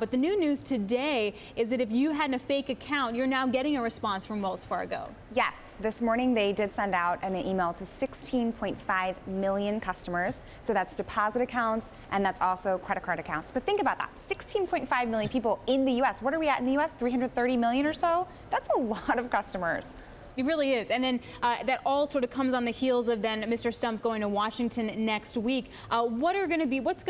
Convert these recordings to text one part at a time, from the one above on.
But the new news today is that if you had a fake account, you're now getting a response from Wells Fargo. Yes, this morning they did send out an email to 16.5 million customers. So that's deposit accounts and that's also credit card accounts. But think about that, 16.5 million people in the US. What are we at in the US? 330 million or so? That's a lot of customers. It really is. And then that all sort of comes on the heels of then Mr. Stump going to Washington next week. What's going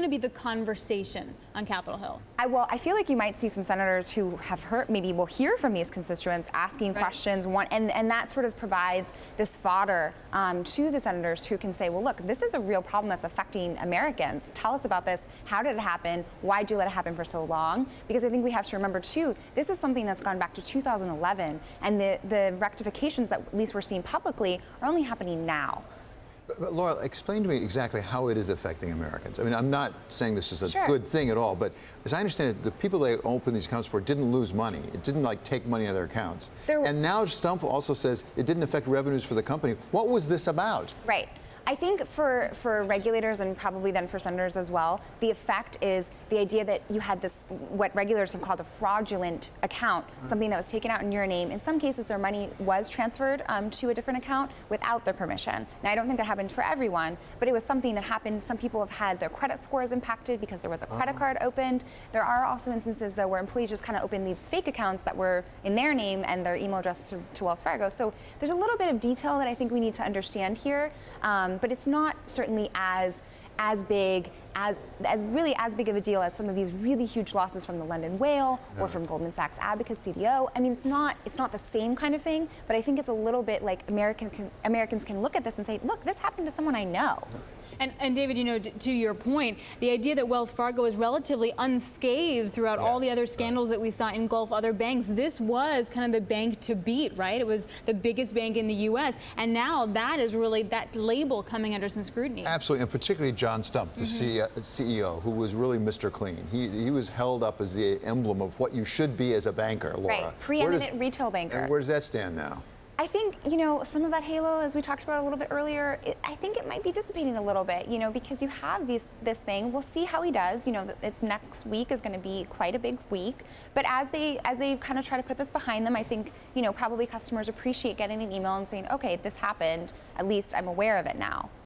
to be the conversation on Capitol Hill? I feel like you might see some senators who have heard, maybe will hear from these constituents asking questions, and that sort of provides this fodder to the senators who can say, well, look, this is a real problem that's affecting Americans. Tell us about this. How did it happen? Why did you let it happen for so long? Because I think we have to remember, too, this is something that's gone back to 2011, and the rectifications that at least we're seeing publicly are only happening now. But Laura, explain to me exactly how it is affecting Americans. I mean, I'm not saying this is a good thing at all, but as I understand it, the people they opened these accounts for didn't lose money. It didn't take money out of their accounts. And now Stump also says it didn't affect revenues for the company. What was this about? Right. I think for regulators and probably then for senators as well, the effect is the idea that you had this, what regulators have called a fraudulent account, something that was taken out in your name. In some cases, their money was transferred to a different account without their permission. Now, I don't think that happened for everyone, but it was something that happened. Some people have had their credit scores impacted because there was a credit card opened. There are also instances, though, where employees just kind of opened these fake accounts that were in their name and their email address to Wells Fargo. So there's a little bit of detail that I think we need to understand here. But it's not certainly as big of a deal as some of these really huge losses from the London Whale or from Goldman Sachs Abacus CDO. I mean, it's not the same kind of thing, but I think it's a little bit like Americans can look at this and say, look, this happened to someone I know. And David, to your point, the idea that Wells Fargo is relatively unscathed throughout all the other scandals that we saw engulf other banks, this was kind of the bank to beat, right? It was the biggest bank in the U.S., and now that is really that label coming under some scrutiny. Absolutely, and particularly John Stump, the CEO, who was really Mr. Clean. He was held up as the emblem of what you should be as a banker, Laura. Right, preeminent retail banker. And where does that stand now? I think, some of that halo, as we talked about a little bit earlier, I think it might be dissipating a little bit, because you have this thing. We'll see how he does. It's next week is going to be quite a big week. But as they kind of try to put this behind them, I think, probably customers appreciate getting an email and saying, okay, this happened. At least I'm aware of it now.